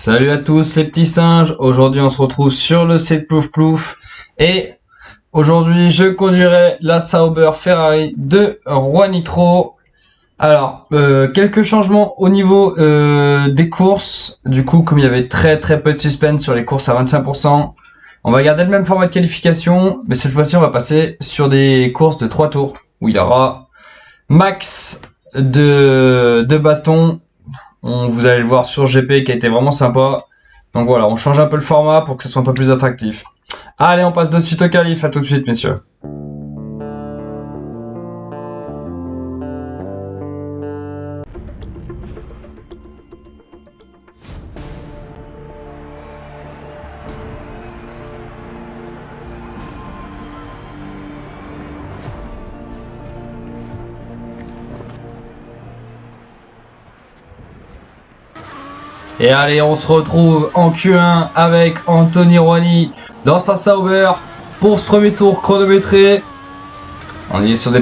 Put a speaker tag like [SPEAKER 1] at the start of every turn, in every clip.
[SPEAKER 1] Salut à tous les petits singes, aujourd'hui on se retrouve sur le site Plouf Plouf et aujourd'hui je conduirai la Sauber Ferrari de Roi Nitro. Alors, quelques changements au niveau des courses, du coup comme il y avait très peu de suspense sur les courses à 25%, on va garder le même format de qualification, mais cette fois-ci on va passer sur des courses de 3 tours, où il y aura max de bastons. Vous allez le voir sur GP qui a été vraiment sympa. Donc voilà, on change un peu le format pour que ce soit un peu plus attractif. Allez, on passe de suite au qualif. À tout de suite, messieurs. Et allez, on se retrouve en Q1 avec Anthony Rouani dans sa Sauber pour ce premier tour chronométré. On est sur des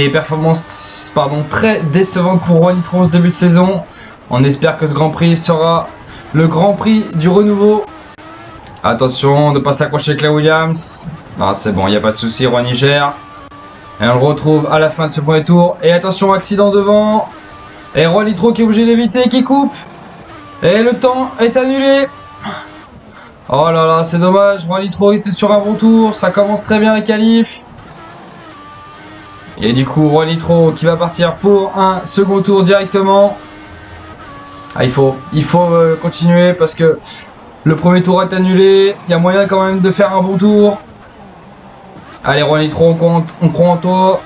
[SPEAKER 1] performances très décevantes pour Roi Nitro en ce début de saison. On espère que ce Grand Prix sera le Grand Prix du renouveau. Attention de ne pas s'accrocher avec la Williams. Non, c'est bon, il n'y a pas de souci, Rouani gère. Et on le retrouve à la fin de ce premier tour. Et attention, accident devant. Et Roi Nitro qui est obligé d'éviter, qui coupe. Et le temps est annulé. Oh là là, c'est dommage. Roi Nitro était sur un bon tour. Ça commence très bien les qualifs. Et du coup, Roi Nitro qui va partir pour un second tour directement. Ah, il faut continuer parce que le premier tour est annulé. Il y a moyen quand même de faire un bon tour. Allez, Roi Nitro, on prend en tour.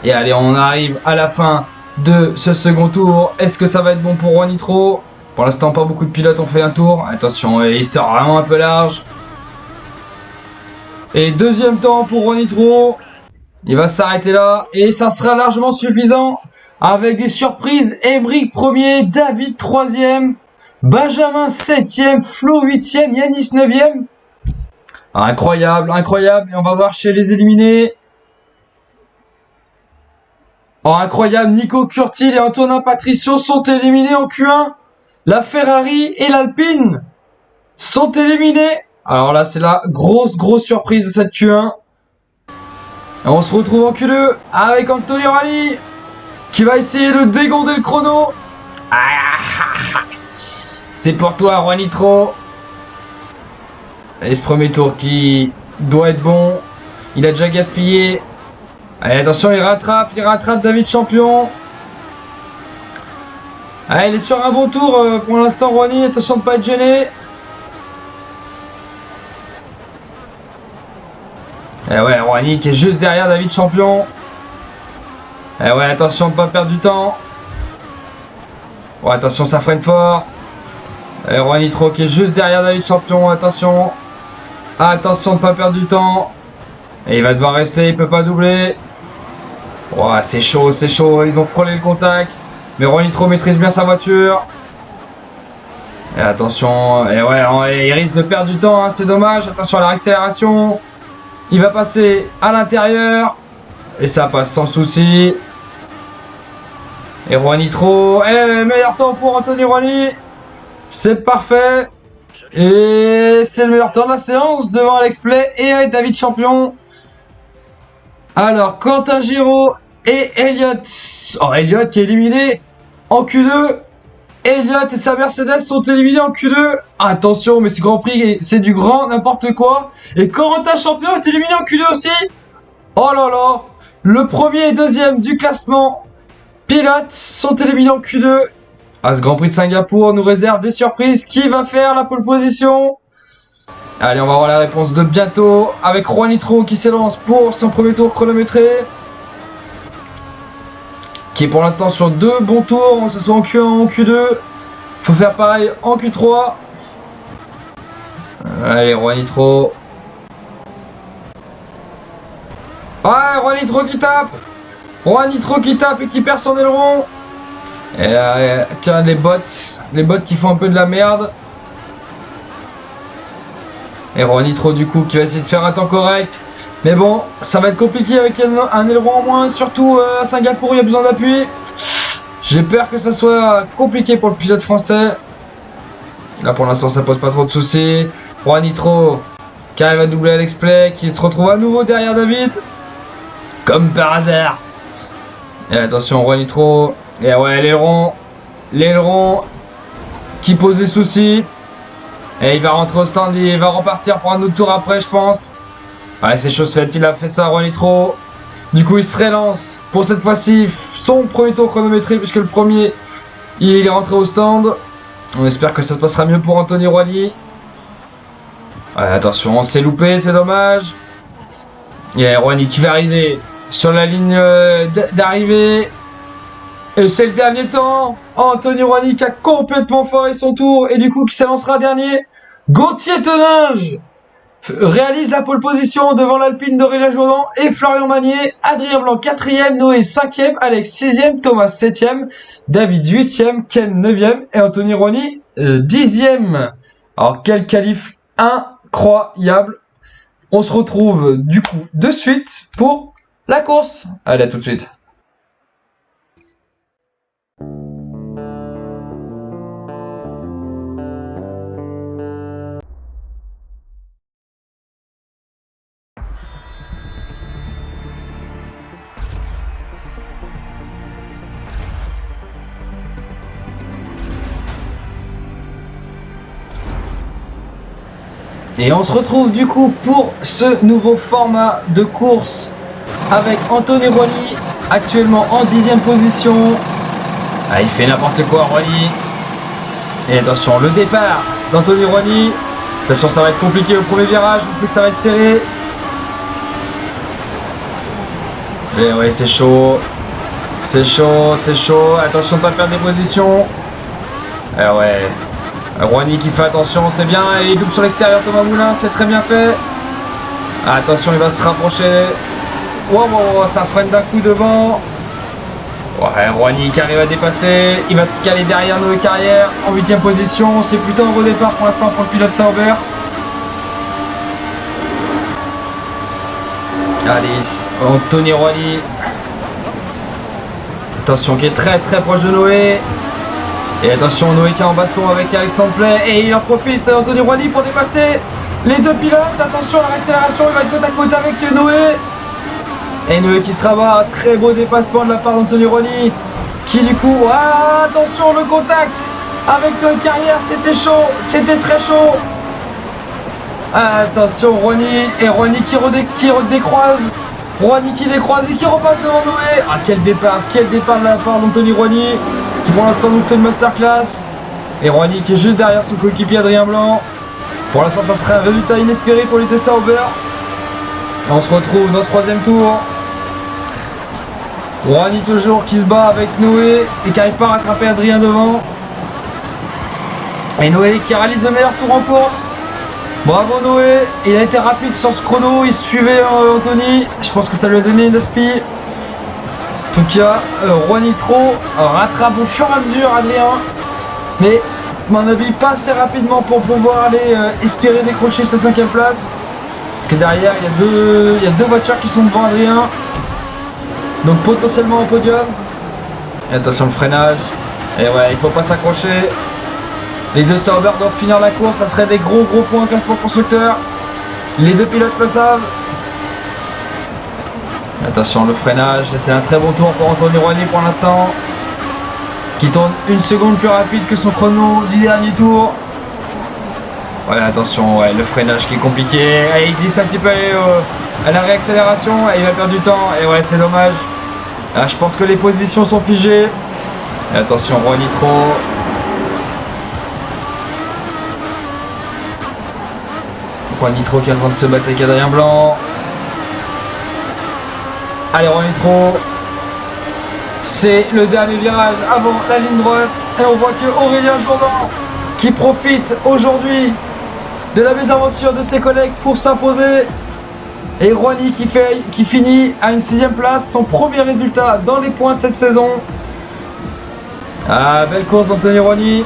[SPEAKER 1] Et allez, on arrive à la fin de ce second tour. Est-ce que ça va être bon pour Roi Nitro ? Pour l'instant, pas beaucoup de pilotes ont fait un tour. Attention, il sort vraiment un peu large. Et deuxième temps pour Roi Nitro. Il va s'arrêter là. Et ça sera largement suffisant. Avec des surprises. Emric premier, David 3e, Benjamin 7e, Flo 8e, Yanis 9e. Incroyable, incroyable. Et on va voir chez les éliminés. Oh, incroyable. Nico Curtil et Antonin Patricio sont éliminés en Q1. La Ferrari et l'Alpine sont éliminés. Alors là, c'est la grosse surprise de cette Q1. Et on se retrouve en Q2 avec Anthony Rouani qui va essayer de dégonder le chrono. C'est pour toi, Roi Nitro. Et ce premier tour qui doit être bon. Il a déjà gaspillé. Allez, attention, il rattrape David Champion. Allez, il est sur un bon tour pour l'instant, Rouani. Attention de ne pas être gêné. Et ouais, Rouani qui est juste derrière David Champion. Et ouais, attention de ne pas perdre du temps. Ouais, attention, ça freine fort. Et Roi Nitro qui est juste derrière David Champion. Attention. Attention de ne pas perdre du temps. Et il va devoir rester, il peut pas doubler. Ouais, c'est chaud. Ils ont frôlé le contact. Mais Roi Nitro maîtrise bien sa voiture. Et attention. Et ouais, il risque de perdre du temps, hein, c'est dommage. Attention à la réaccélération. Il va passer à l'intérieur. Et ça passe sans souci. Et Roi Nitro. Et meilleur temps pour Anthony Rouani. C'est parfait. Et c'est le meilleur temps de la séance devant Alex Play et David Champion. Alors, Quentin Giraud et Elliott. Oh, Elliott qui est éliminé en Q2. Elliott et sa Mercedes sont éliminés en Q2. Attention, mais ce Grand Prix, c'est du grand n'importe quoi. Et Corentin Champion est éliminé en Q2 aussi. Oh là là. Le premier et deuxième du classement pilote sont éliminés en Q2. Ah, ce Grand Prix de Singapour nous réserve des surprises. Qui va faire la pole position? Allez, on va voir la réponse de bientôt avec Roi Nitro qui s'élance pour son premier tour chronométré. Qui est pour l'instant sur 2 bons tours, que ce soit en Q1 ou en Q2. Faut faire pareil en Q3. Allez, Roi Nitro. Ah, Roi Nitro qui tape. Roi Nitro qui tape et qui perd son aileron. Et là, tiens, les bots qui font un peu de la merde. Et Roi Nitro du coup qui va essayer de faire un temps correct. Mais bon, ça va être compliqué avec un aileron en moins, surtout à Singapour, il y a besoin d'appui. J'ai peur que ça soit compliqué pour le pilote français. Là pour l'instant ça pose pas trop de soucis. Juan Nitro qui arrive à doubler Alex Play, qui se retrouve à nouveau derrière David. Comme par hasard. Et attention, Juan Nitro. Et ouais, l'aileron qui pose des soucis. Et il va rentrer au stand, il va repartir pour un autre tour après, je pense. Ouais, c'est chose faite, il a fait ça, Juan Nitro. Du coup, il se relance pour cette fois-ci son premier tour chronométré, puisque le premier, il est rentré au stand. On espère que ça se passera mieux pour Anthony Roigny. Ouais, attention, c'est loupé, c'est dommage. Et Roigny qui va arriver sur la ligne d'arrivée. Et c'est le dernier temps. Anthony Roigny qui a complètement foiré son tour et du coup qui s'élancera dernier. Gauthier Teninge réalise la pole position devant l'Alpine d'Aurélien Jourdan et Florian Magnier. Adrien Blanc 4ème, Noé 5ème, Alex 6ème, Thomas 7ème, David 8ème, Ken 9ème et Anthony Roigny 10ème. Alors quel qualif incroyable. On se retrouve du coup de suite pour la course. Allez, à tout de suite. Et on se retrouve du coup pour ce nouveau format de course avec Anthony Roigny actuellement en 10ème position. Ah, il fait n'importe quoi Roigny. Et attention, le départ d'Anthony Roigny. Attention, ça va être compliqué au premier virage, on sait que ça va être serré. Et ouais, c'est chaud. C'est chaud, c'est chaud. Attention de ne pas perdre des positions. Ah ouais. Roigny qui fait attention, c'est bien, et il double sur l'extérieur Thomas Moulin, c'est très bien fait. Attention, il va se rapprocher. Wow, ça freine d'un coup devant. Ouais, Roigny qui arrive à dépasser. Il va se caler derrière Noé Carrière en 8ème position. C'est plutôt un beau départ pour l'instant pour le pilote Sauber. Allez, Anthony Roigny. Attention, qui est très proche de Noé. Et attention, Noé qui est en baston avec Alexandre Play. Et il en profite, Anthony Roigny, pour dépasser les deux pilotes. Attention à la réaccélération, il va être côte à côte avec Noé. Et Noé qui se rabat. Très beau dépassement de la part d'Anthony Roigny. Qui du coup, attention, le contact avec Noé Carrière. C'était chaud, c'était très chaud. Attention, Roigny. Et Roigny qui décroise. Roigny qui décroise et qui repasse devant Noé. Ah, quel départ de la part d'Anthony Roigny, qui pour l'instant nous fait une masterclass. Et Roigny qui est juste derrière son coéquipier Adrien Blanc. Pour l'instant ça serait un résultat inespéré pour les deux Sauber. Et on se retrouve dans ce 3ème tour. Roigny toujours qui se bat avec Noé et qui n'arrive pas à rattraper Adrien devant. Et Noé qui réalise le meilleur tour en course. Bravo Noé, il a été rapide sur ce chrono, il suivait Anthony. Je pense que ça lui a donné une aspi. En tout cas, Juan Nitro rattrape au fur et à mesure Adrien, mais à mon avis pas assez rapidement pour pouvoir aller espérer décrocher sa 5ème place. Parce que derrière il y a deux voitures qui sont devant Adrien, donc potentiellement au podium. Et attention le freinage. Et ouais, il faut pas s'accrocher. Les deux Sauber doivent finir la course, ça serait des gros points en classement constructeur. Les deux pilotes le savent. Attention le freinage, c'est un très bon tour pour Anthony Roigny pour l'instant, qui tourne 1 seconde plus rapide que son chrono du dernier tour. Ouais, attention, ouais, le freinage qui est compliqué. Et il glisse un petit peu à la réaccélération et il va perdre du temps. Et ouais, c'est dommage. Là, je pense que les positions sont figées. Et attention, Juan Nitro. Juan Nitro qui est en train de se battre avec Adrien Blanc. Allez, Juan Nitro. C'est le dernier virage avant la ligne droite. Et on voit que Aurélien Jourdan qui profite aujourd'hui de la mésaventure de ses collègues pour s'imposer. Et Roigny qui finit à une 6ème place, son premier résultat dans les points cette saison. Ah, belle course d'Anthony Roigny.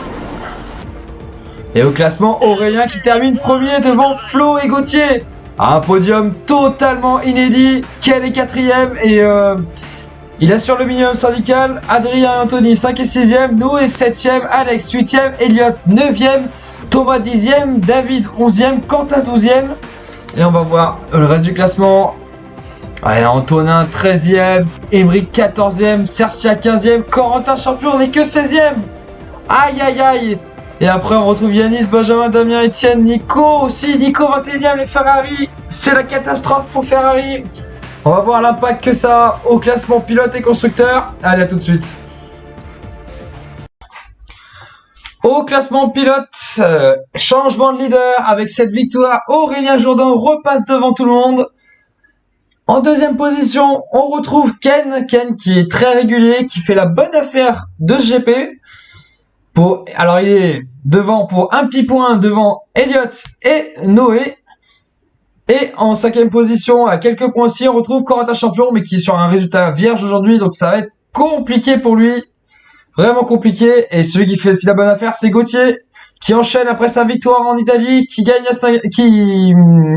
[SPEAKER 1] Et au classement, Aurélien qui termine premier devant Flo et Gauthier. Un podium totalement inédit. Ken est 4ème et il assure le minimum syndical. Adrien et Anthony 5 et 6ème. Noé 7ème. Alex 8ème. Elliot 9ème. Thomas 10e, David 11e, Quentin 12e. Et on va voir le reste du classement. Allez, Antonin 13e, Emeric 14e, Cercia 15e, Corentin champion, on n'est que 16e. Aïe aïe aïe. Et après on retrouve Yanis, Benjamin, Damien, Etienne, Nico aussi. Nico 21e, les Ferrari. C'est la catastrophe pour Ferrari. On va voir l'impact que ça a au classement pilote et constructeur. Allez, à tout de suite. Au classement pilote, changement de leader avec cette victoire. Aurélien Jourdan repasse devant tout le monde. En deuxième position, on retrouve Ken qui est très régulier, qui fait la bonne affaire de ce GP. Alors il est devant pour un petit point devant Elliott et Noé. Et en cinquième position, à quelques points aussi, on retrouve Corentin champion, mais qui est sur un résultat vierge aujourd'hui, donc ça va être compliqué pour lui. Vraiment compliqué. Et celui qui fait aussi la bonne affaire, c'est Gauthier, qui enchaîne après sa victoire en Italie, qui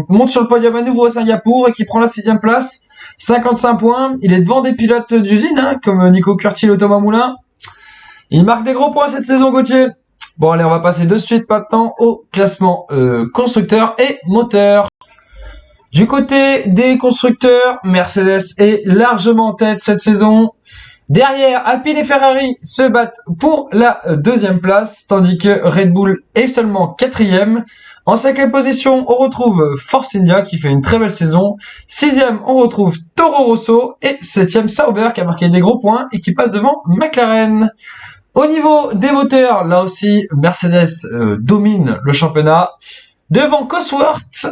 [SPEAKER 1] monte sur le podium à nouveau à Singapour et qui prend la 6e place. 55 points. Il est devant des pilotes d'usine, comme Nico Curtil et Thomas Moulin. Il marque des gros points cette saison, Gauthier. Bon, allez, on va passer de suite maintenant au classement constructeur et moteur. Du côté des constructeurs, Mercedes est largement en tête cette saison. Derrière, Alpine et Ferrari se battent pour la 2e place, tandis que Red Bull est seulement 4e. En 5e position, on retrouve Force India qui fait une très belle saison. 6e, on retrouve Toro Rosso. Et 7e, Sauber qui a marqué des gros points et qui passe devant McLaren. Au niveau des moteurs, là aussi, Mercedes domine le championnat. Devant Cosworth,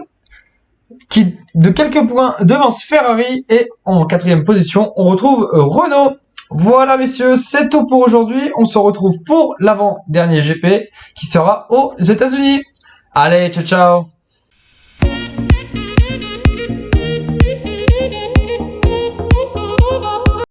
[SPEAKER 1] qui de quelques points devance Ferrari. Et en 4e position, on retrouve Renault. Voilà messieurs, c'est tout pour aujourd'hui. On se retrouve pour l'avant-dernier GP qui sera aux États-Unis. Allez, ciao ciao.